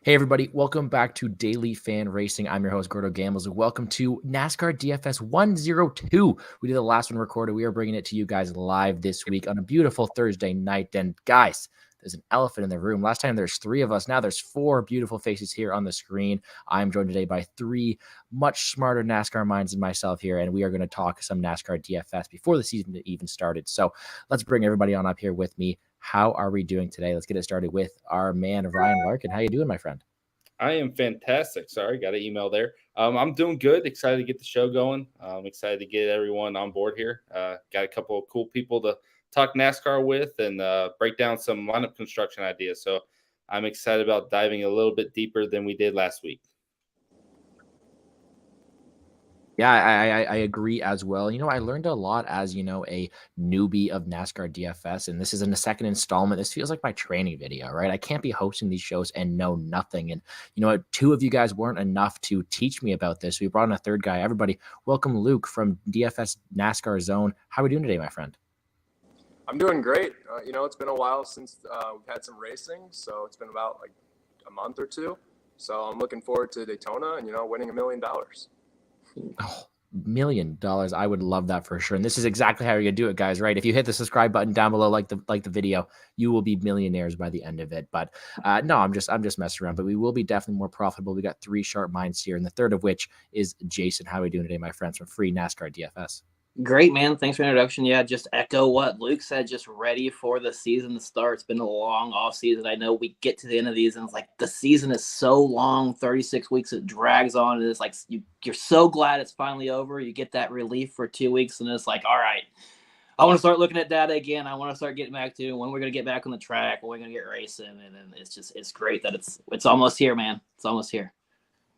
Hey everybody, welcome back to Daily Fan Racing. I'm your host, GordoGambles, and welcome to NASCAR DFS 102. We did the last one recorded. We are bringing it to you guys live this week on a beautiful Thursday night. And guys, there's an elephant in the room. Last time there's three of us. Now there's four beautiful faces here on the screen. I'm joined today by three much smarter NASCAR minds than myself here, and we are going to talk some NASCAR DFS before the season even started. So let's bring everybody on up here with me. How are we doing today? Let's get it started with our man, Ryan Larkin. How you doing, my friend? I am fantastic. Sorry, got an email there. I'm doing good. Excited to get the show going. I'm excited to get everyone on board here. Got a couple of cool people to talk NASCAR with and break down some lineup construction ideas. So I'm excited about diving a little bit deeper than we did last week. Yeah, I agree as well. I learned a lot as, a newbie of NASCAR DFS, and this is in the second installment. This feels like my training video, right? I can't be hosting these shows and know nothing. And, two of you guys weren't enough to teach me about this. We brought in a third guy. Everybody, welcome Luke from DFS NASCAR Zone. How are we doing today, my friend? I'm doing great. It's been a while since we've had some racing, so it's been about like a month or two. So I'm looking forward to Daytona and, winning $1 million. Oh, $1 million. I would love that for sure. And this is exactly how you're gonna do it, guys, right? If you hit the subscribe button down below, like the video, you will be millionaires by the end of it. But no, I'm just messing around. But we will be definitely more profitable. We got three sharp minds here, and the third of which is Jason. How are we doing today, my friends, from FreeNASCAR DFS? Great, man. Thanks for the introduction. Yeah, just echo what Luke said, just ready for the season to start. It's been a long off season. I know we get to the end of these and it's like the season is so long, 36 weeks, it drags on. And it's like you're so glad it's finally over. You get that relief for 2 weeks and it's like, all right, I want to start looking at data again. I want to start getting back to when we're going to get back on the track, when we're going to get racing. And then it's great that it's almost here, man. It's almost here.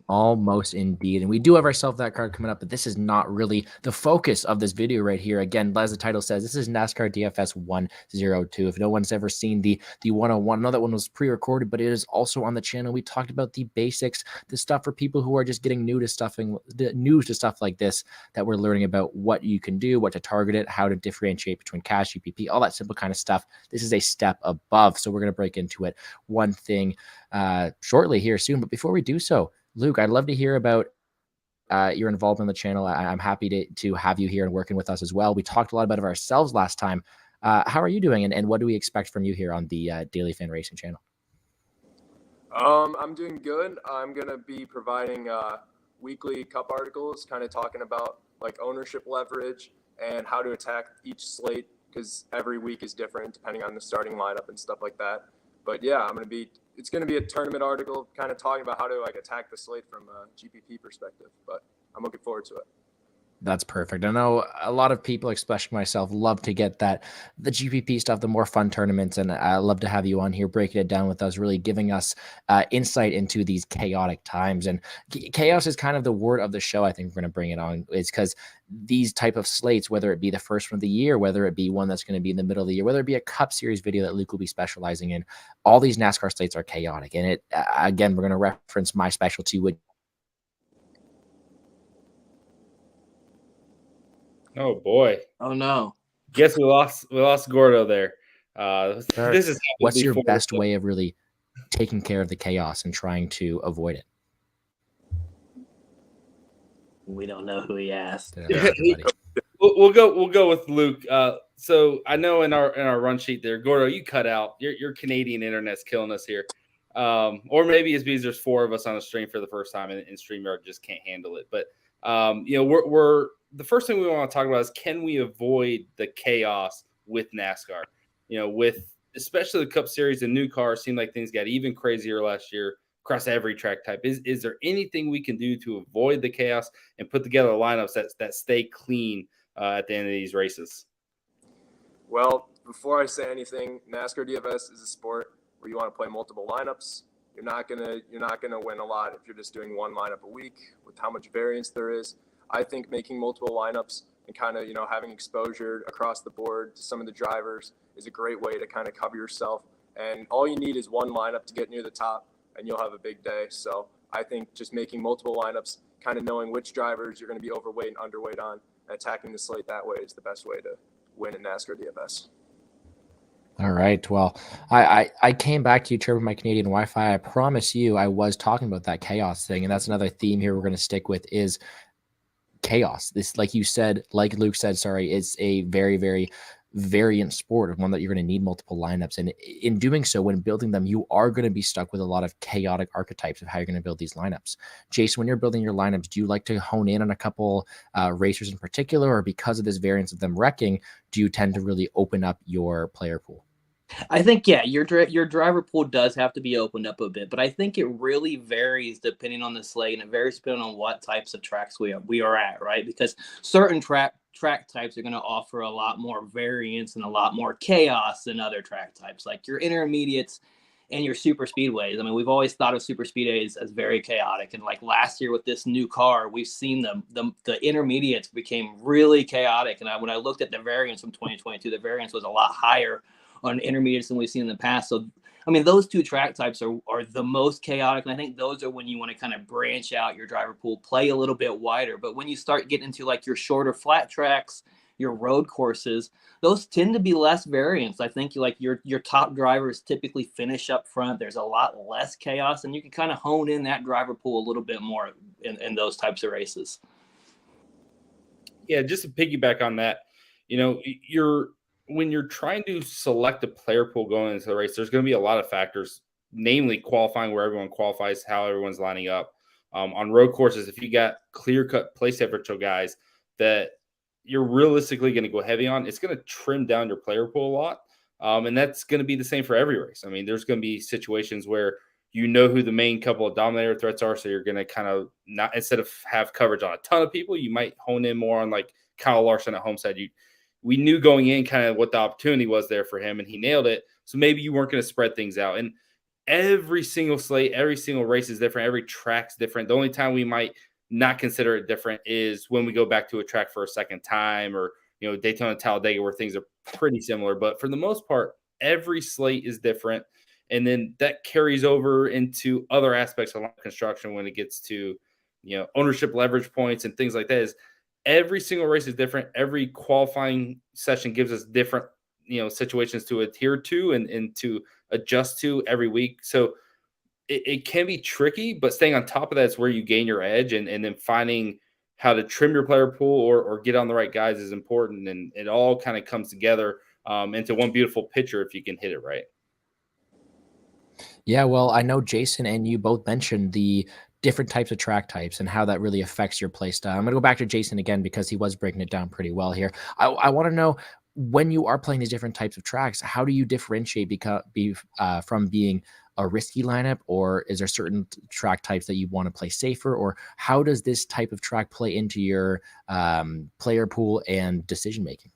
Almost indeed. And we do have ourselves that card coming up, but this is not really the focus of this video right here. Again, as the title says, this is NASCAR DFS 102. If no one's ever seen the 101, I know that one was pre-recorded, but it is also on the channel. We talked about the basics, the stuff for people who are just getting new to stuff like this, that we're learning about what you can do, what to target it, how to differentiate between cash, UPP, all that simple kind of stuff. This is a step above. So we're going to break into it one thing shortly here soon. But before we do so, Luke, I'd love to hear about your involvement in the channel. I'm happy to have you here and working with us as well. We talked a lot about ourselves last time. How are you doing, and what do we expect from you here on the Daily Fan Racing channel? I'm doing good. I'm going to be providing weekly cup articles, kind of talking about like ownership leverage and how to attack each slate, because every week is different depending on the starting lineup and stuff like that. But yeah, it's going to be a tournament article kind of talking about how to attack the slate from a GPP perspective, but I'm looking forward to it. That's perfect. I know a lot of people, especially myself, love to get the GPP stuff, the more fun tournaments, and I love to have you on here breaking it down with us, really giving us insight into these chaotic times. And chaos is kind of the word of the show. I think we're going to bring it on. It's because these type of slates, whether it be the first one of the year, whether it be one that's going to be in the middle of the year, whether it be a Cup Series video that Luke will be specializing in, all these NASCAR slates are chaotic. And it again, we're going to reference my specialty, which Oh boy! Oh no! Guess we lost Gordo there. This is what's your best way of really taking care of the chaos and trying to avoid it? We don't know who he asked. We'll go with Luke. So I know in our run sheet there, Gordo, you cut out. Your Canadian internet's killing us here. Or maybe it's because there's four of us on a stream for the first time and StreamYard just can't handle it. But we're the first thing we want to talk about is, can we avoid the chaos with NASCAR? With especially the Cup Series and new cars, seemed like things got even crazier last year across every track type. Is there anything we can do to avoid the chaos and put together lineups that stay clean at the end of these races? Well, before I say anything, NASCAR DFS is a sport where you want to play multiple lineups. You're not gonna win a lot if you're just doing one lineup a week with how much variance there is. I think making multiple lineups and kind of having exposure across the board to some of the drivers is a great way to kind of cover yourself. And all you need is one lineup to get near the top, and you'll have a big day. So I think just making multiple lineups, kind of knowing which drivers you're going to be overweight and underweight on, and attacking the slate that way is the best way to win in NASCAR DFS. All right. Well, I came back to you, Trevor, my Canadian Wi-Fi. I promise you, I was talking about that chaos thing, and that's another theme here we're going to stick with is chaos. This, like you said, like Luke said, sorry, it's a very, very variant sport, of one that you're going to need multiple lineups. And in doing so, when building them, you are going to be stuck with a lot of chaotic archetypes of how you're going to build these lineups. Jason, when you're building your lineups, do you like to hone in on a couple racers in particular, or because of this variance of them wrecking, do you tend to really open up your player pool? I think, yeah, your driver pool does have to be opened up a bit, but I think it really varies depending on the slate, and it varies depending on what types of tracks we are at, right? Because certain track types are going to offer a lot more variance and a lot more chaos than other track types, like your intermediates and your super speedways. I mean, we've always thought of super speedways as very chaotic, and like last year with this new car, we've seen the intermediates became really chaotic. And when I looked at the variance from 2022, the variance was a lot higher on intermediates than we've seen in the past. So, I mean, those two track types are the most chaotic. And I think those are when you want to kind of branch out your driver pool, play a little bit wider. But when you start getting into like your shorter flat tracks, your road courses, those tend to be less variance. I think like your top drivers typically finish up front. There's a lot less chaos, and you can kind of hone in that driver pool a little bit more in those types of races. Yeah, just to piggyback on that, when you're trying to select a player pool going into the race, there's going to be a lot of factors, namely qualifying, where everyone qualifies, how everyone's lining up. On road courses, if you got clear-cut place differential guys that you're realistically going to go heavy on, it's going to trim down your player pool a lot. And that's going to be the same for every race. I mean, there's going to be situations where you know who the main couple of dominator threats are, so you're going to kind of not, instead of have coverage on a ton of people, you might hone in more on like Kyle Larson at Homestead. We knew going in kind of what the opportunity was there for him, and he nailed it. So maybe you weren't going to spread things out. And every single slate, every single race is different. Every track's different. The only time we might not consider it different is when we go back to a track for a second time, or, Daytona, Talladega, where things are pretty similar. But for the most part, every slate is different. And then that carries over into other aspects of construction when it gets to, ownership leverage points and things like that. Is every single race is different. Every qualifying session gives us different, situations to adhere to and to adjust to every week. So it can be tricky, but staying on top of that is where you gain your edge, and then finding how to trim your player pool or get on the right guys is important. And it all kind of comes together into one beautiful picture if you can hit it right. Yeah, well, I know Jason and you both mentioned the different types of track types and how that really affects your play style. I'm going to go back to Jason again because he was breaking it down pretty well here. I want to know, when you are playing these different types of tracks, how do you differentiate from being a risky lineup, or is there certain track types that you want to play safer, or how does this type of track play into your player pool and decision making?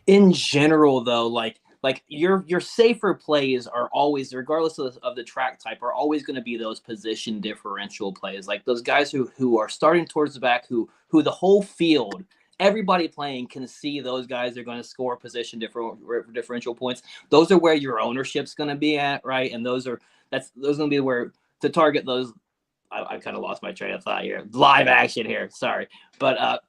In general, though, like your safer plays are always, regardless of the track type, are always going to be those position differential plays, like those guys who are starting towards the back, who the whole field, everybody playing can see those guys are going to score position differential points. Those are where your ownership's going to be at, right? And those are going to be where to target those. I kind of lost my train of thought here. Live action here, sorry, but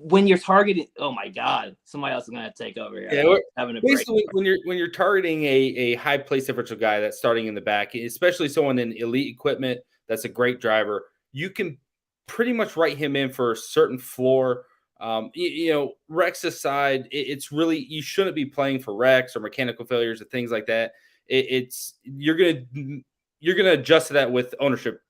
when you're targeting, oh my God, somebody else is going to take over here. Yeah, having a basically when you're targeting a high place differential guy that's starting in the back, especially someone in elite equipment that's a great driver, you can pretty much write him in for a certain floor. Wrecks aside, it's really, you shouldn't be playing for wrecks or mechanical failures or things like that. You're gonna adjust to that with ownership,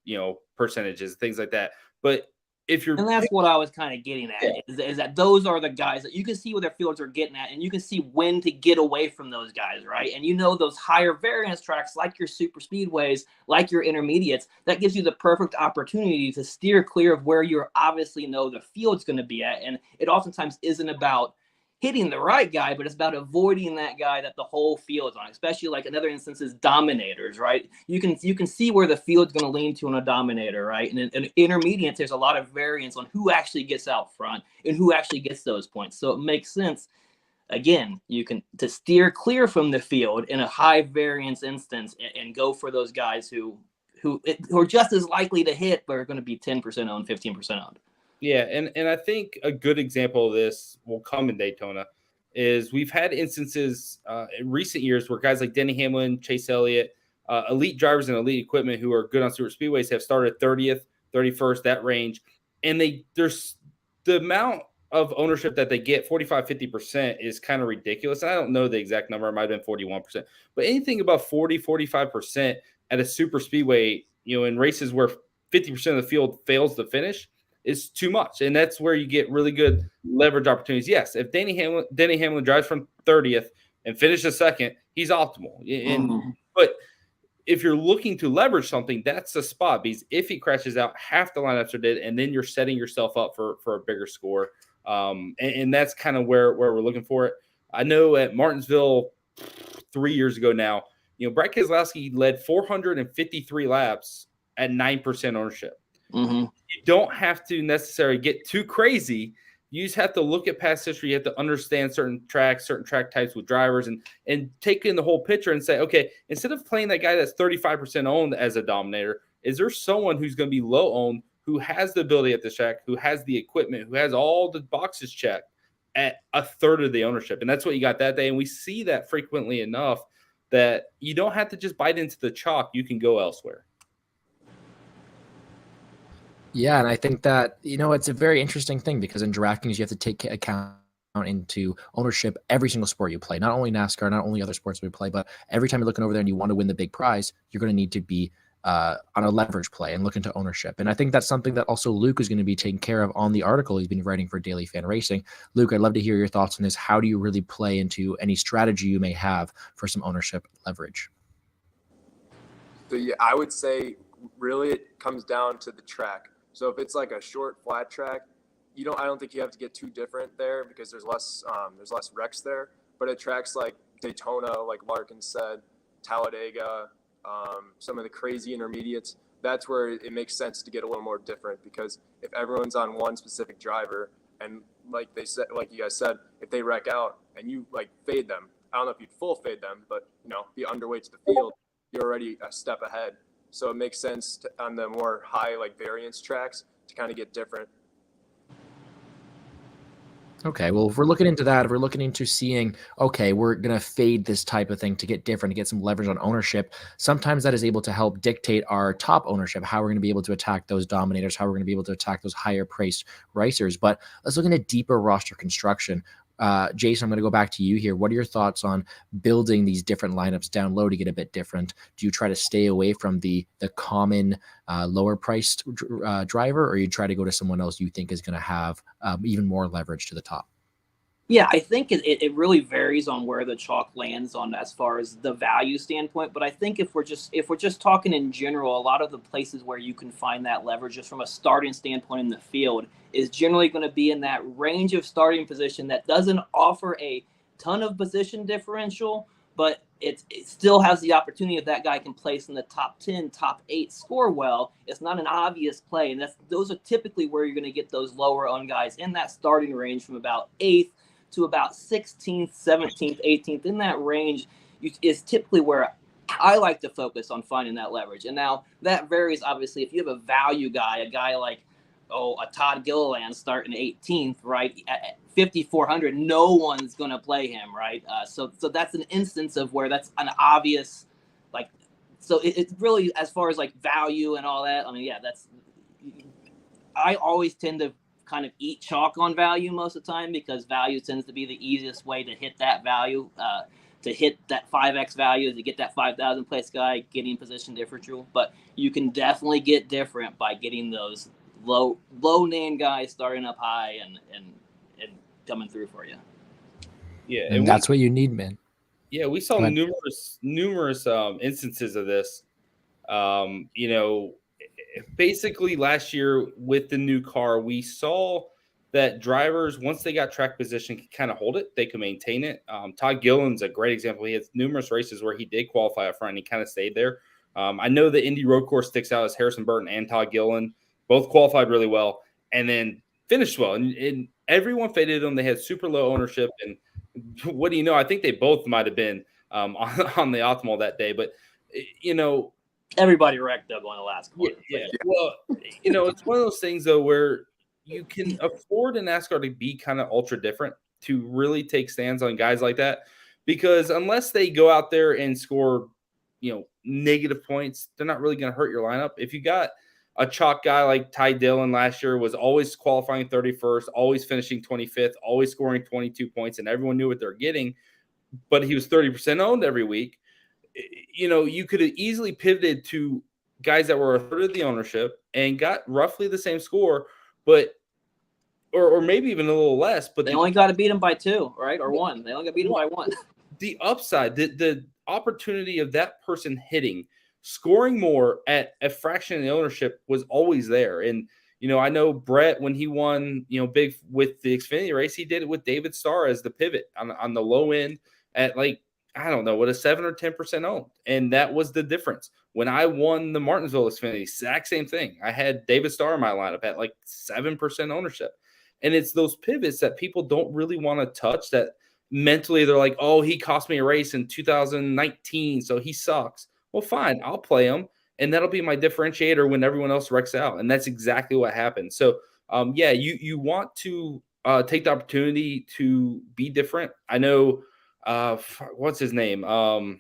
percentages, things like that. But and that's what I was kind of getting at, is that those are the guys that you can see where their fields are getting at, and you can see when to get away from those guys, right? And those higher variance tracks, like your super speedways, like your intermediates, that gives you the perfect opportunity to steer clear of where you obviously know the field's going to be at. And it oftentimes isn't about hitting the right guy, but it's about avoiding that guy that the whole field is on, especially like another instance is dominators, right? You can see where the field's going to lean to on a dominator, right? And in intermediates, there's a lot of variance on who actually gets out front and who actually gets those points. So it makes sense. Again, to steer clear from the field in a high variance instance and go for those guys who are just as likely to hit, but are going to be 10% owned, 15% owned. Yeah, and I think a good example of this will come in Daytona. is we've had instances in recent years where guys like Denny Hamlin, Chase Elliott, elite drivers and elite equipment who are good on super speedways have started 30th, 31st, that range. And there's the amount of ownership that they get, 45-50%, is kind of ridiculous. I don't know the exact number. It might have been 41%. But anything above 40-45% at a super speedway, in races where 50% of the field fails to finish, is too much. And that's where you get really good leverage opportunities. Yes, if Denny Hamlin drives from 30th and finishes second, he's optimal. But if you're looking to leverage something, that's the spot, because if he crashes out, half the lineups are dead, and then you're setting yourself up for a bigger score. And that's kind of where we're looking for it. I know at Martinsville 3 years ago now, Brad Keselowski led 453 laps at 9% ownership. You don't have to necessarily get too crazy. You just have to look at past history. You have to understand certain track types with drivers, and take in the whole picture and say, okay, instead of playing that guy that's 35% owned as a dominator, is there someone who's going to be low owned, who has the ability at the track, who has the equipment, who has all the boxes checked at a third of the ownership? And that's what you got that day. And we see that frequently enough that you don't have to just bite into the chalk. You can go elsewhere. Yeah, and I think that, it's a very interesting thing, because in DraftKings, you have to take account into ownership every single sport you play, not only NASCAR, not only other sports we play, but every time you're looking over there and you want to win the big prize, you're going to need to be on a leverage play and look into ownership. And I think that's something that also Luke is going to be taking care of on the article he's been writing for Daily Fan Racing. Luke, I'd love to hear your thoughts on this. How do you really play into any strategy you may have for some ownership leverage? So yeah, I would say really it comes down to the track. So if it's like a short flat track, I don't think you have to get too different there, because there's less wrecks there. But at tracks like Daytona, like Larkin said, Talladega, some of the crazy intermediates, that's where it makes sense to get a little more different, because if everyone's on one specific driver, and like you guys said, if they wreck out and you fade them, I don't know if you'd full fade them, but be underweight to the field, you're already a step ahead. So it makes sense on the more high variance tracks to kind of get different. Okay, well, if we're looking into that, if we're looking into seeing, okay, we're going to fade this type of thing to get different, to get some leverage on ownership, sometimes that is able to help dictate our top ownership, how we're going to be able to attack those dominators, how we're going to be able to attack those higher priced racers. But let's look into deeper roster construction. Jason, I'm going to go back to you here. What are your thoughts on building these different lineups down low to get a bit different? Do you try to stay away from the common lower priced driver, or you try to go to someone else you think is going to have even more leverage to the top? Yeah, I think it really varies on where the chalk lands on as far as the value standpoint. But I think if we're just talking in general, a lot of the places where you can find that leverage just from a starting standpoint in the field is generally going to be in that range of starting position that doesn't offer a ton of position differential, but it still has the opportunity if that guy can place in the top 10, top 8, score well. It's not an obvious play, and those are typically where you're going to get those lower owned guys in that starting range from about 8th to about 16th, 17th, 18th. In that range is typically where I like to focus on finding that leverage. And now that varies, obviously. If you have a value guy, a guy like a Todd Gilliland starting 18th, right, at 5,400, no one's going to play him, right? So that's an instance of where that's an obvious, so it's really, as far as value and all that, I mean, yeah, I always tend to kind of eat chalk on value most of the time, because value tends to be the easiest way to hit that value, to hit that 5x value, to get that 5,000 place guy, getting position differential. But you can definitely get different by getting those low name guys starting up high and coming through for you. Yeah, and that's what you need, man. Yeah, we saw numerous instances of this. Basically last year with the new car, we saw that drivers, once they got track position, could kind of hold it. They could maintain it. Todd Gilliland's a great example. He has numerous races where he did qualify up front and he kind of stayed there. I know the Indy Road Course sticks out as Harrison Burton and Todd Gilliland both qualified really well and then finished well. And everyone faded them. They had super low ownership. And what do you know? I think they both might have been on the optimal that day. But, everybody wrecked up on the last quarter. Yeah. Well, it's one of those things, though, where you can afford a NASCAR to be kind of ultra different. to really take stands on guys like that, because unless they go out there and score, negative points, they're not really going to hurt your lineup. If you got a chalk guy like Ty Dillon last year, was always qualifying 31st, always finishing 25th, always scoring 22 points, and everyone knew what they're getting, but he was 30% owned every week. You could have easily pivoted to guys that were a third of the ownership and got roughly the same score, but or maybe even a little less. But they only got to beat him by 2, right? Or 1. They only got to beat him by 1. The upside, the opportunity of that person hitting, scoring more at a fraction of the ownership was always there. And, I know Brett, when he won, big with the Xfinity race, he did it with David Starr as the pivot on the low end at I don't know, what, a 7 or 10% owned. And that was the difference. When I won the Martinsville Xfinity, exact same thing. I had David Starr in my lineup at 7% ownership. And it's those pivots that people don't really want to touch, that mentally they're like, oh, he cost me a race in 2019, so he sucks. Well, fine, I'll play him, and that'll be my differentiator when everyone else wrecks out. And that's exactly what happened. So, you want to take the opportunity to be different. I know, what's his name? The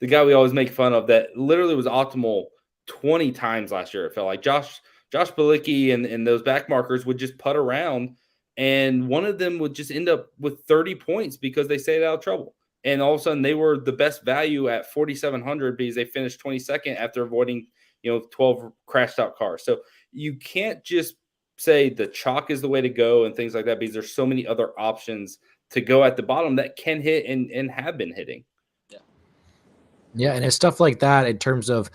guy we always make fun of that literally was optimal 20 times last year. It felt like Josh Bilicki and those back markers would just putt around, and one of them would just end up with 30 points because they stayed out of trouble. And all of a sudden they were the best value at 4,700 because they finished 22nd after avoiding, 12 crashed out cars. So you can't just say the chalk is the way to go and things like that, because there's so many other options to go at the bottom that can hit and have been hitting. Yeah, and it's stuff like that in terms of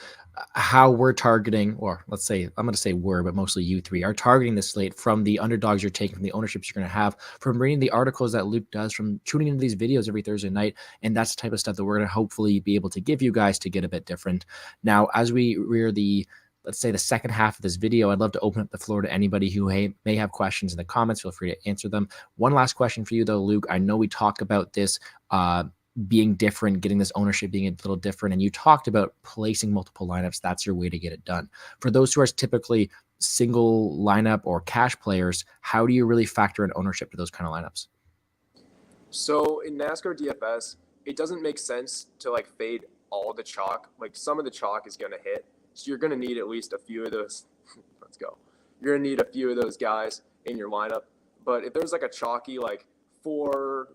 how we're targeting, or let's say, I'm going to say we're, but mostly you three are targeting the slate from the underdogs you're taking, from the ownerships you're going to have, from reading the articles that Luke does, from tuning into these videos every Thursday night. And that's the type of stuff that we're going to hopefully be able to give you guys to get a bit different. Now, as we rear let's say the second half of this video, I'd love to open up the floor to anybody who may have questions in the comments. Feel free to answer them. One last question for you though, Luke. I know we talked about this, being different, getting this ownership being a little different. And you talked about placing multiple lineups. That's your way to get it done. For those who are typically single lineup or cash players, how do you really factor in ownership to those kind of lineups? So in NASCAR DFS, it doesn't make sense to fade all the chalk. Some of the chalk is going to hit. So you're going to need at least a few of those. Let's go. You're going to need a few of those guys in your lineup. But if there's a chalky, 4 or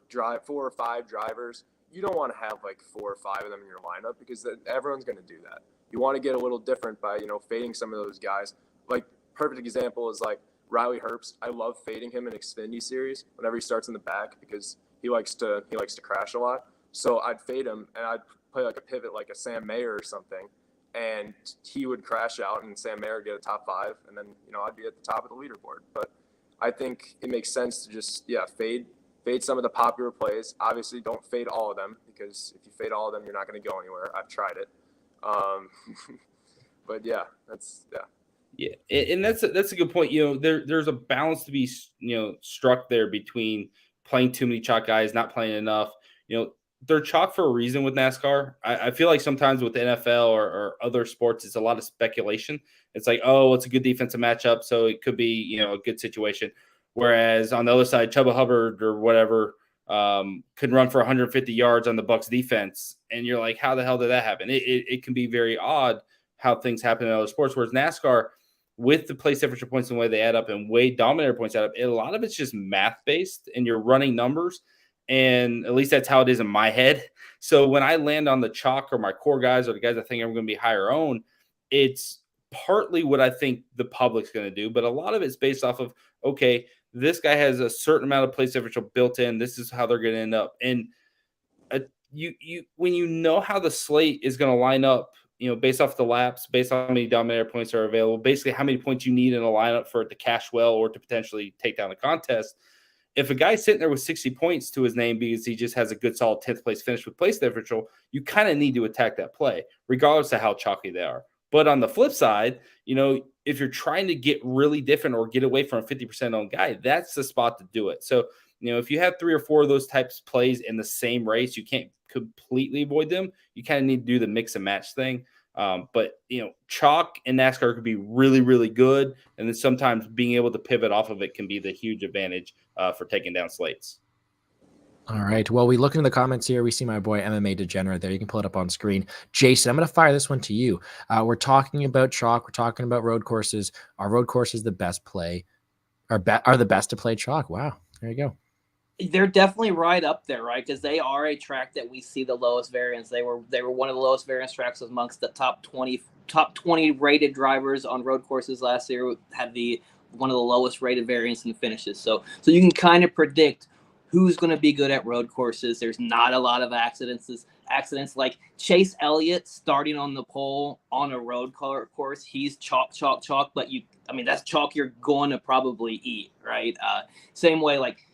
5 drivers, you don't want to have 4 or 5 of them in your lineup, because everyone's going to do that. You want to get a little different by, fading some of those guys. Perfect example is Riley Herbst. I love fading him in Xfinity series whenever he starts in the back, because he likes to crash a lot. So I'd fade him and I'd play a pivot like a Sam Mayer or something, and he would crash out and Sam Mayer would get a top 5, and then I'd be at the top of the leaderboard. But I think it makes sense to just fade some of the popular plays. Obviously, don't fade all of them, because if you fade all of them, you're not going to go anywhere. I've tried it. But yeah, Yeah, and that's a good point. There's a balance to be struck there between playing too many chalk guys, not playing enough. They're chalk for a reason with NASCAR. I feel like sometimes with the NFL or other sports, it's a lot of speculation. It's it's a good defensive matchup, so it could be a good situation. Whereas on the other side, Chuba Hubbard or whatever could run for 150 yards on the Bucs defense, and you're like, how the hell did that happen? It can be very odd how things happen in other sports. Whereas NASCAR, with the place differential points and the way they add up and way dominator points add up, a lot of it's just math based, and you're running numbers. And at least that's how it is in my head. So when I land on the chalk or my core guys or the guys I think are going to be higher owned, it's partly what I think the public's going to do, but a lot of it's based off of, okay, this guy has a certain amount of place differential built in. This is how they're going to end up. And when you know how the slate is going to line up, based off the laps, based on how many dominator points are available, basically how many points you need in a lineup for it to cash well or to potentially take down a contest. If a guy's sitting there with 60 points to his name because he just has a good solid 10th place finish with place differential, you kind of need to attack that play, regardless of how chalky they are. But on the flip side, if you're trying to get really different or get away from a 50% owned guy, that's the spot to do it. So, if you have 3 or 4 of those types of plays in the same race, you can't completely avoid them. You kind of need to do the mix and match thing. But chalk in NASCAR could be really, really good, and then sometimes being able to pivot off of it can be the huge advantage for taking down slates. All right. Well, we look into the comments here. We see my boy MMA Degenerate there. You can pull it up on screen. Jason, I'm going to fire this one to you. We're talking about chalk. We're talking about road courses. Are road courses the best play? Are the best to play chalk? Wow. There you go. They're definitely right up there, right? Because they are a track that we see the lowest variance. They were one of the lowest variance tracks amongst the top 20 rated drivers on road courses last year. Had one of the lowest rated variance in finishes. So you can kind of predict who's going to be good at road courses. There's not a lot of accidents like Chase Elliott starting on the pole on a road course. He's chalk, but that's chalk you're going to probably eat, right? Same way, like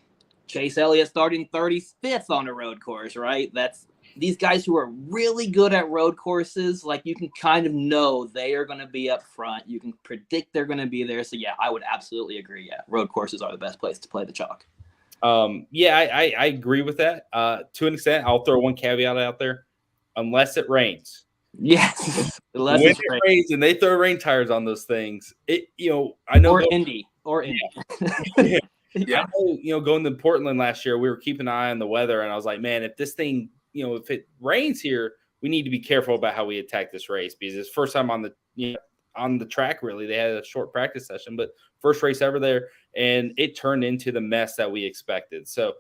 Chase Elliott starting 35th on a road course, right? That's these guys who are really good at road courses. Like, you can kind of know they are going to be up front. You can predict they're going to be there. So yeah, I would absolutely agree. Yeah, road courses are the best place to play the chalk. I agree with that. To an extent, I'll throw one caveat out there: unless it rains. Yes, unless it rains and they throw rain tires on those things. I know Indy. Yeah. I know, going to Portland last year, we were keeping an eye on the weather, and I was like, man, if this thing, if it rains here, we need to be careful about how we attack this race, because it's first time on the track. Really, they had a short practice session, but first race ever there, and it turned into the mess that we expected. So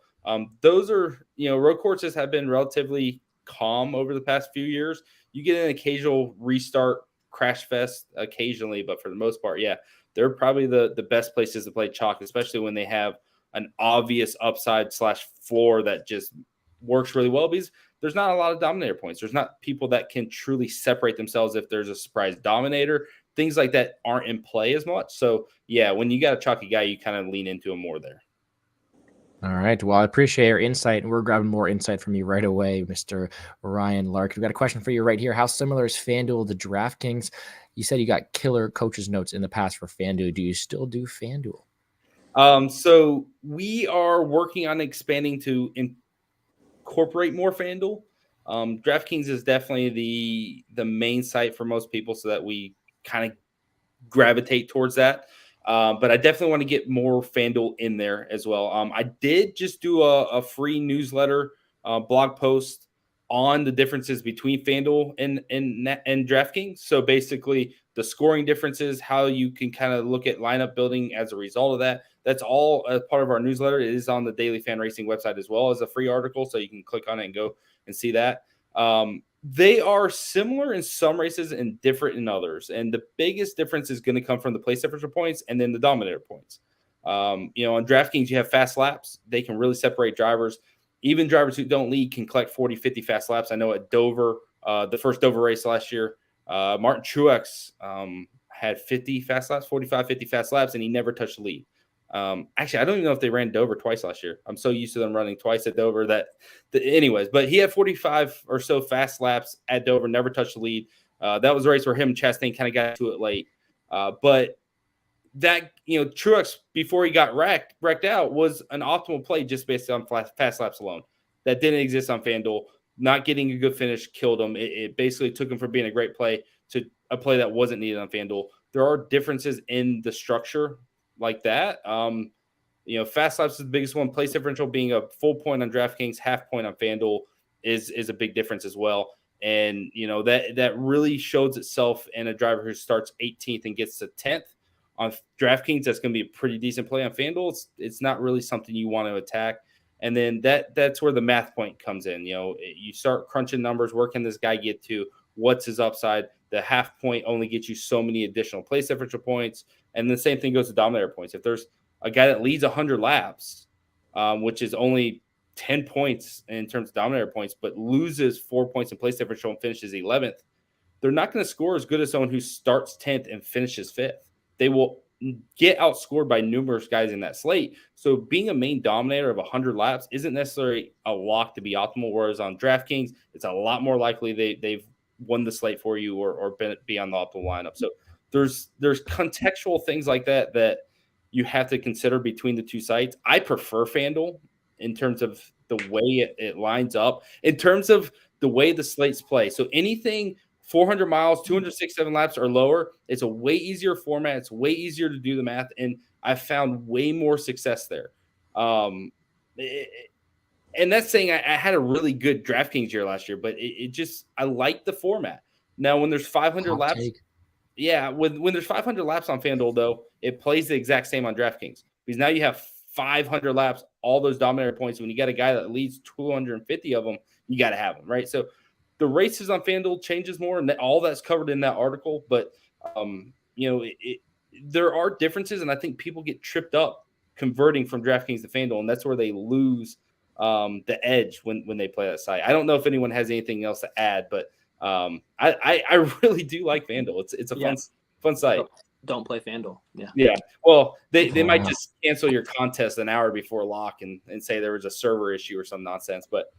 those are, road courses have been relatively calm over the past few years. You get an occasional restart crash fest occasionally, but for the most part, yeah, they're probably the best places to play chalk, especially when they have an obvious upside / floor that just works really well, because there's not a lot of dominator points. There's not people that can truly separate themselves if there's a surprise dominator. Things like that aren't in play as much. So, yeah, when you got a chalky guy, you kind of lean into him more there. All right. Well, I appreciate your insight, and we're grabbing more insight from you right away, Mr. Ryan Lark. We've got a question for you right here. How similar is FanDuel to DraftKings? You said you got killer coaches notes in the past for FanDuel. Do you still do FanDuel? So we are working on expanding to incorporate more FanDuel. DraftKings is definitely the main site for most people, so that we kind of gravitate towards that. But I definitely want to get more FanDuel in there as well. I did just do a free newsletter blog post on the differences between FanDuel and DraftKings. So basically the scoring differences, how you can kind of look at lineup building as a result of that. That's all a part of our newsletter. It is on the DailyFanRacing website as well as a free article, so you can click on it and go and see that. They are similar in some races and different in others. And the biggest difference is going to come from the place differential points and then the dominator points. On DraftKings, you have fast laps. They can really separate drivers. Even drivers who don't lead can collect 40, 50 fast laps. I know at Dover, the first Dover race last year, Martin Truex had 50 fast laps, 45, 50 fast laps, and he never touched the lead. Actually, I don't even know if they ran Dover twice last year. I'm so used to them running twice at Dover anyways, but he had 45 or so fast laps at Dover, never touched the lead. That was a race where him and Chastain kind of got to it late. But that, Truex, before he got wrecked out, was an optimal play just based on fast laps alone. That didn't exist on FanDuel. Not getting a good finish killed him. It basically took him from being a great play to a play that wasn't needed on FanDuel. There are differences in the structure like that. Fast laps is the biggest one. Place differential being a full point on DraftKings, half point on FanDuel is a big difference as well. And that really shows itself in a driver who starts 18th and gets to 10th. On DraftKings, that's going to be a pretty decent play. On FanDuel, it's not really something you want to attack. And then that's where the math point comes in. You start crunching numbers. Where can this guy get to? What's his upside? The half point only gets you so many additional place differential points. And the same thing goes to dominator points. If there's a guy that leads 100 laps, which is only 10 points in terms of dominator points, but loses 4 points in place differential and finishes 11th, they're not going to score as good as someone who starts 10th and finishes 5th. They will get outscored by numerous guys in that slate. So being a main dominator of 100 laps isn't necessarily a lock to be optimal, whereas on DraftKings, it's a lot more likely they've won the slate for you or be on the optimal lineup. So there's contextual things like that you have to consider between the two sites. I prefer FanDuel in terms of the way it lines up, in terms of the way the slates play. So anything 400 miles, 267 laps or lower. It's a way easier format. It's way easier to do the math, and I found way more success there. And that's saying I had a really good DraftKings year last year, but I like the format. Now, when there's 500 Hot laps, take. yeah, when there's 500 laps on FanDuel, though, it plays the exact same on DraftKings because now you have 500 laps, all those dominator points. When you got a guy that leads 250 of them, you got to have them, right? So the races on FanDuel changes more, and all that's covered in that article. But there are differences, and I think people get tripped up converting from DraftKings to FanDuel, and that's where they lose the edge when they play that site. I don't know if anyone has anything else to add, but I really do like FanDuel. It's a fun site. Don't play FanDuel. Yeah. Well, they might just cancel your contest an hour before lock and say there was a server issue or some nonsense. But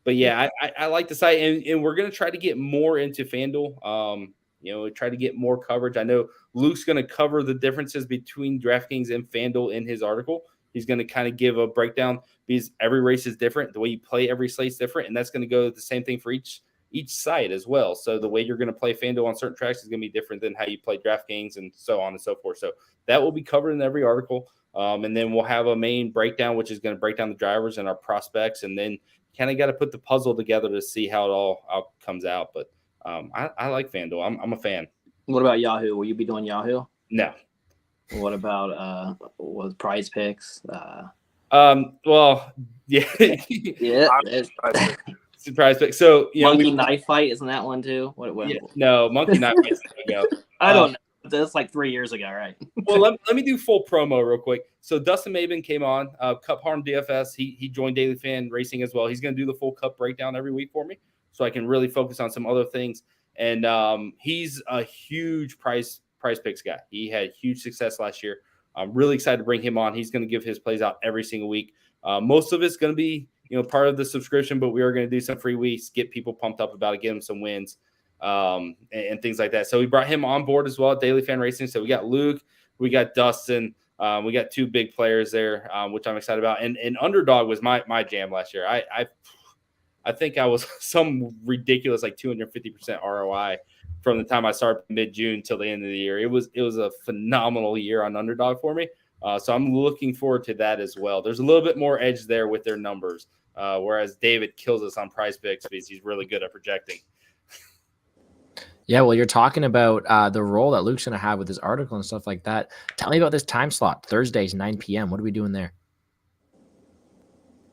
yeah, I like the site, and we're gonna try to get more into FanDuel. Try to get more coverage. I know Luke's gonna cover the differences between DraftKings and FanDuel in his article. He's going to kind of give a breakdown because every race is different. The way you play every slate's different, and that's going to go the same thing for each site as well. So the way you're going to play FanDuel on certain tracks is going to be different than how you play DraftKings and so on and so forth. So that will be covered in every article. And then we'll have a main breakdown, which is going to break down the drivers and our prospects, and then kind of got to put the puzzle together to see how it all comes out. But I like FanDuel. I'm a fan. What about Yahoo? Will you be doing Yahoo? No. What about Prize Picks? Well, yeah, yeah. Surprise pick. So Monkey Knife Fight, isn't that one too? No, Monkey Knife Fight. I don't know. That's like 3 years ago, right? Well, let me do full promo real quick. So Dustin Maben came on Cup Harm DFS. He joined DailyFanRacing as well. He's going to do the full Cup breakdown every week for me, so I can really focus on some other things. And he's a huge Prize Picks guy. He had huge success last year. I'm really excited to bring him on. He's going to give his plays out every single week. Most of it's going to be, part of the subscription, but we are going to do some free weeks, get people pumped up about it, give them some wins, and things like that. So we brought him on board as well at DailyFanRacing. So we got Luke, we got Dustin, we got two big players there, which I'm excited about. And Underdog was my jam last year. I think I was some ridiculous like 250% ROI from the time I started mid-June till the end of the year. It was a phenomenal year on Underdog for me. So I'm looking forward to that as well. There's a little bit more edge there with their numbers, whereas David kills us on Prize Picks because he's really good at projecting. Yeah, well, you're talking about the role that Luke's going to have with his article and stuff like that. Tell me about this time slot, Thursdays, 9 p.m. What are we doing there?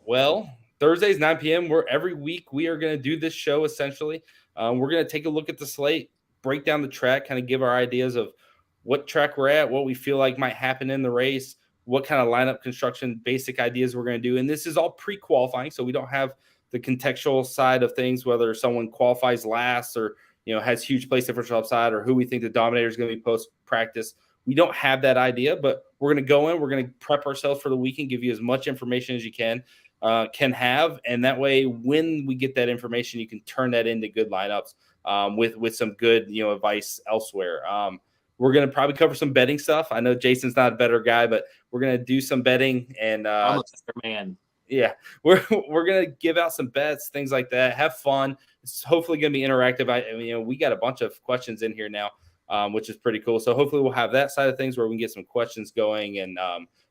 Well, Thursdays, 9 p.m., every week we are going to do this show essentially. We're going to take a look at the slate, break down the track, kind of give our ideas of what track we're at, what we feel like might happen in the race, what kind of lineup construction, basic ideas we're going to do. And this is all pre-qualifying, so we don't have the contextual side of things, whether someone qualifies last or has huge place differential upside or who we think the dominator is going to be post-practice. We don't have that idea, but we're going to go in, we're going to prep ourselves for the weekend, give you as much information as you can have, and that way when we get that information, you can turn that into good lineups with some good advice elsewhere. We're going to probably cover some betting stuff. I know Jason's not a better guy, but we're going to do some betting and I'm a better man. Yeah, we're going to give out some bets, things like that. Have fun. It's hopefully going to be interactive. I mean, we got a bunch of questions in here now, which is pretty cool. So hopefully we'll have that side of things where we can get some questions going and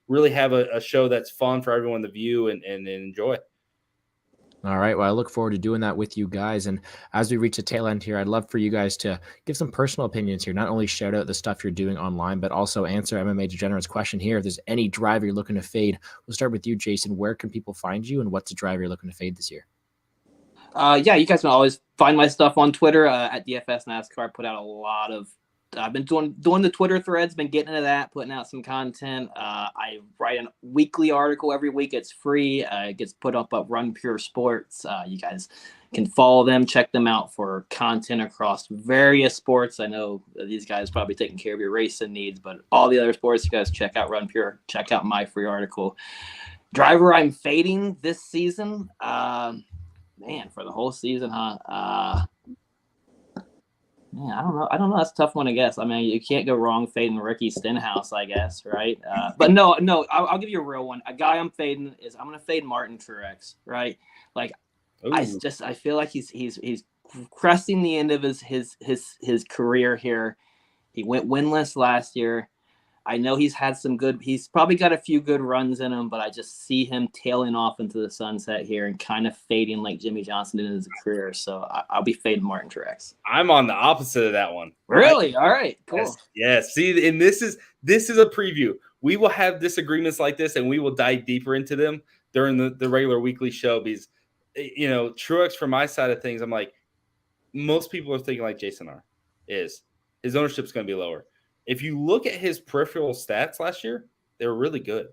really have a show that's fun for everyone to view and enjoy. All right. Well, I look forward to doing that with you guys. And as we reach the tail end here, I'd love for you guys to give some personal opinions here. Not only shout out the stuff you're doing online, but also answer MMA Degenerate's question here. If there's any driver you're looking to fade, we'll start with you, Jason. Where can people find you, and what's the driver you're looking to fade this year? Yeah, you guys can always find my stuff on Twitter at DFS NASCAR. I put out a lot of I've been doing the Twitter threads, been getting into that, putting out some content. I write a weekly article every week. It's free. It gets put up at Run Pure Sports. You guys can follow them, check them out for content across various sports. I know these guys probably taking care of your racing needs, but all the other sports, you guys check out Run Pure, check out my free article. Driver I'm fading this season, man, for the whole season, huh? Yeah, I don't know. That's a tough one to guess. I mean, you can't go wrong fading Ricky Stenhouse, I guess, right? But no, I'll give you a real one. A guy I'm going to fade Martin Truex, right? Like, ooh. I feel like he's cresting the end of his career here. He went winless last year. I know he's probably got a few good runs in him, but I just see him tailing off into the sunset here and kind of fading like Jimmy Johnson did in his career. So I'll be fading Martin Truex. I'm on the opposite of that one. Really? All right, cool. Yes. See, and this is a preview. We will have disagreements like this, and we will dive deeper into them during the regular weekly show because, Truex, from my side of things, I'm like, most people are thinking like Jason R. is. His ownership is going to be lower. If you look at his peripheral stats last year, they were really good.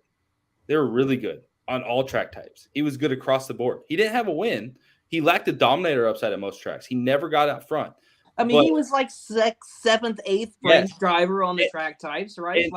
They were really good on all track types. He was good across the board. He didn't have a win. He lacked a dominator upside at most tracks. He never got out front. I mean, he was like 6th, 7th, 8th ranked driver on the track types, right?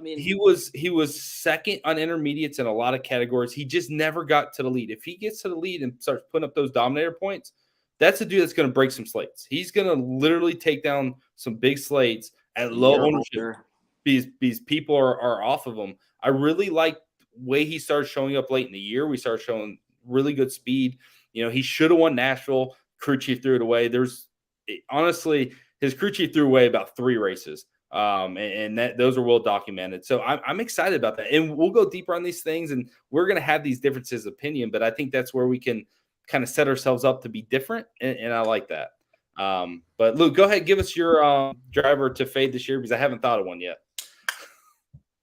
He was second on intermediates in a lot of categories. He just never got to the lead. If he gets to the lead and starts putting up those dominator points, that's a dude that's going to break some slates. He's going to literally take down some big slates at low ownership. These people are off of him. I really like the way he started showing up late in the year. We started showing really good speed. He should have won Nashville. Crew chief threw it away. Honestly, his crew chief threw away about 3 races. And those are well documented. So I'm excited about that. And we'll go deeper on these things, and we're going to have these differences of opinion, but I think that's where we can kind of set ourselves up to be different. And I like that. But Luke, go ahead, give us your driver to fade this year, because I haven't thought of one yet.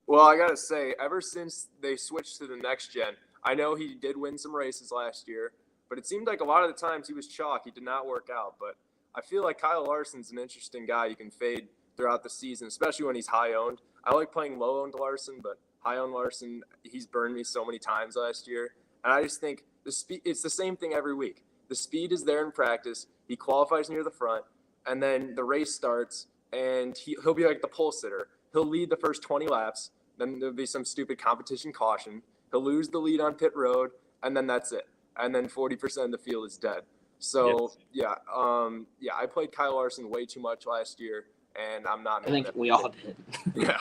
Well, I got to say, ever since they switched to the next gen, I know he did win some races last year, but it seemed like a lot of the times he was chalk. He did not work out, but I feel like Kyle Larson's an interesting guy you can fade throughout the season, especially when he's high owned. I like playing low owned Larson, but high owned Larson, he's burned me so many times last year. And I just think it's the same thing every week. The speed is there in practice. He qualifies near the front, and then the race starts, and he'll be like the pole sitter. He'll lead the first 20 laps. Then there'll be some stupid competition caution. He'll lose the lead on pit road, and then that's it. And then 40% of the field is dead. So, I played Kyle Larson way too much last year, and I'm not. I think we all did. Yeah.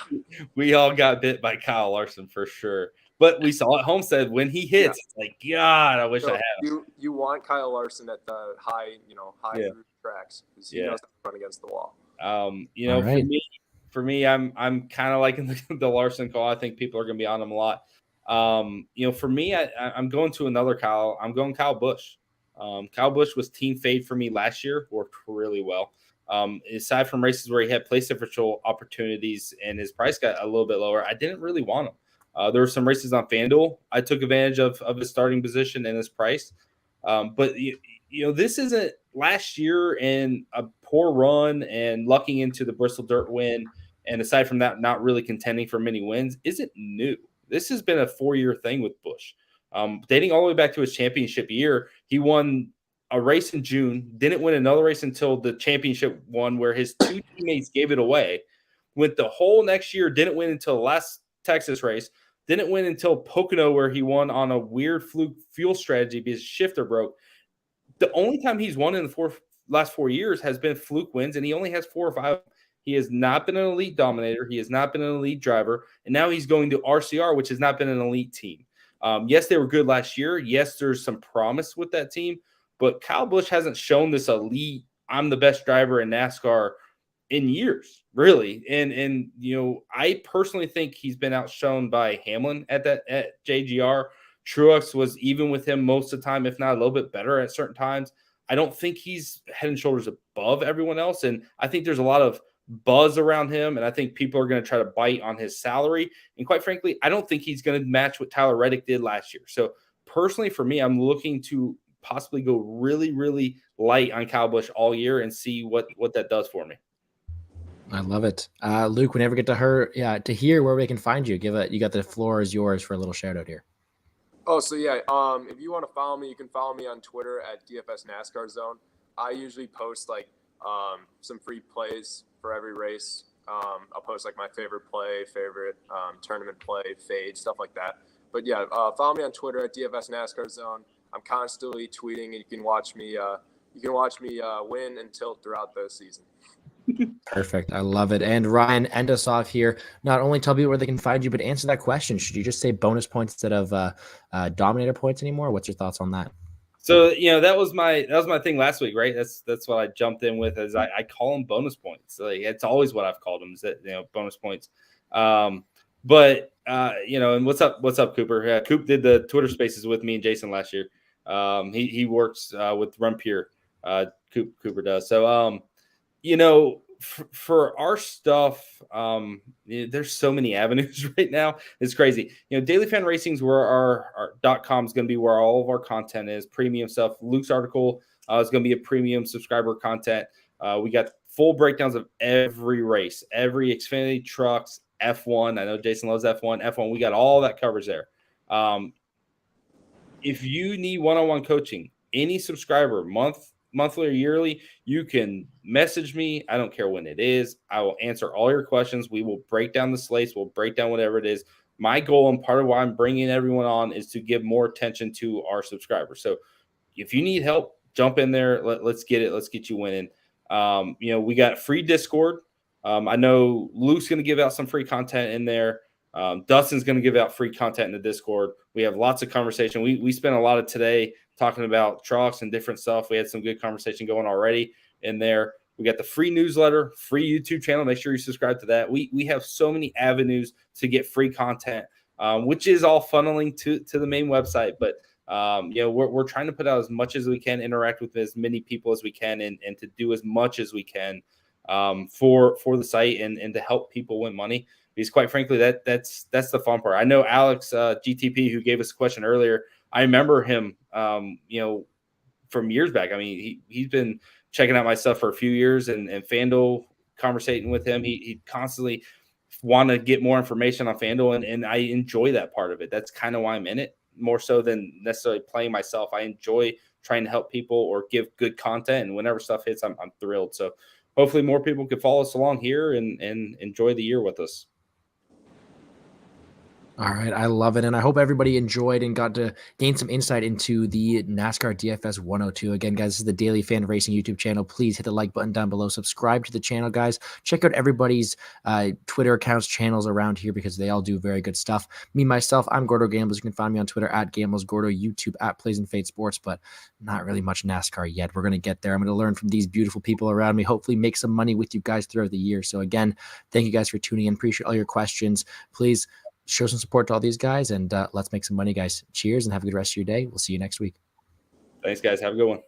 We all got bit by Kyle Larson for sure. But we saw at Homestead when he hits, it's like, God, I wish I had him. You want Kyle Larson at the high tracks, because he knows how to run against the wall. Right. For me, I'm kind of liking the Larson call. I think people are going to be on him a lot. For me, I'm going to another Kyle. I'm going Kyle Busch. Kyle Busch was team fade for me last year, worked really well. Aside from races where he had place differential opportunities and his price got a little bit lower, I didn't really want him. There were some races on FanDuel. I took advantage of his starting position and his price. But this isn't last year and a poor run and lucking into the Bristol Dirt win. And aside from that, not really contending for many wins isn't new. This has been a 4-year thing with Busch. Dating all the way back to his championship year, he won a race in June, didn't win another race until the championship one where his 2 teammates gave it away. Went the whole next year, didn't win until the last Texas race, didn't win until Pocono where he won on a weird fluke fuel strategy because his shifter broke. The only time he's won in the last 4 years has been fluke wins, and he only has 4 or 5. He has not been an elite dominator. He has not been an elite driver. And now he's going to RCR, which has not been an elite team. Yes, they were good last year. Yes, there's some promise with that team. But Kyle Busch hasn't shown this elite, I'm the best driver in NASCAR in years, really. And I personally think he's been outshone by Hamlin at JGR. Truex was even with him most of the time, if not a little bit better at certain times. I don't think he's head and shoulders above everyone else. And I think there's a lot of buzz around him, and I think people are going to try to bite on his salary. And quite frankly, I don't think he's going to match what Tyler Reddick did last year. So personally, for me, I'm looking to possibly go really, really light on Kyle Busch all year and see what that does for me. I love it. Luke, we never get to hear where we can find you. You got the floor is yours for a little shout out here. Oh, so yeah. If you want to follow me, you can follow me on Twitter at DFS NASCAR Zone. I usually post some free plays for every race. I'll post my favorite play, favorite tournament play, fade, stuff like that. But yeah, follow me on Twitter at DFS NASCAR Zone. I'm constantly tweeting, and you can watch me win and tilt throughout the season. Perfect. I love it. And Ryan, end us off here. Not only tell people where they can find you, but answer that question. Should you just say bonus points instead of dominator points anymore? What's your thoughts on that? So, that was my thing last week, right? That's what I jumped in with, as I call them bonus points. Like, it's always what I've called them, is that, bonus points. And what's up, Cooper? Coop did the Twitter Spaces with me and Jason last year. He works with Run Pure. Cooper does. So, for our stuff, there's so many avenues right now. It's crazy. Daily Fan Racing is where our .com is going to be, where all of our content is, premium stuff. Luke's article is going to be a premium subscriber content. We got full breakdowns of every race, every Xfinity, trucks, F1. I know Jason loves F1. We got all that coverage there. If you need one-on-one coaching, any subscriber, monthly or yearly, you can message me. I don't care when it is. I will answer all your questions. We will break down the slates. We'll break down whatever it is. My goal, and part of why I'm bringing everyone on, is to give more attention to our subscribers. So if you need help, jump in there. Let's get it. Let's get you winning. We got free Discord. I know Luke's going to give out some free content in there. Dustin's going to give out free content in the Discord. We have lots of conversation. We spent a lot of today talking about trucks and different stuff. We had some good conversation going already in there. We got the free newsletter, free YouTube channel. Make sure you subscribe to that. We have so many avenues to get free content, which is all funneling to the main website. But we're trying to put out as much as we can, interact with as many people as we can, and to do as much as we can for the site and to help people win money. Because quite frankly, that's the fun part. I know Alex GTP, who gave us a question earlier, I remember him, from years back. I mean, he's been checking out my stuff for a few years, and FanDuel, conversating with him, he constantly want to get more information on FanDuel, and I enjoy that part of it. That's kind of why I'm in it, more so than necessarily playing myself. I enjoy trying to help people or give good content, and whenever stuff hits, I'm thrilled. So hopefully more people can follow us along here and enjoy the year with us. All right. I love it. And I hope everybody enjoyed and got to gain some insight into the NASCAR DFS 102. Again, guys, this is the Daily Fan Racing YouTube channel. Please hit the like button down below. Subscribe to the channel, guys. Check out everybody's Twitter accounts, channels around here, because they all do very good stuff. Me, myself, I'm GordoGambles. You can find me on Twitter at GamblesGordo, YouTube at Plays and Fade Sports, but not really much NASCAR yet. We're going to get there. I'm going to learn from these beautiful people around me, hopefully make some money with you guys throughout the year. So again, thank you guys for tuning in. Appreciate all your questions. Please show some support to all these guys, and let's make some money, guys. Cheers and have a good rest of your day. We'll see you next week. Thanks, guys. Have a good one.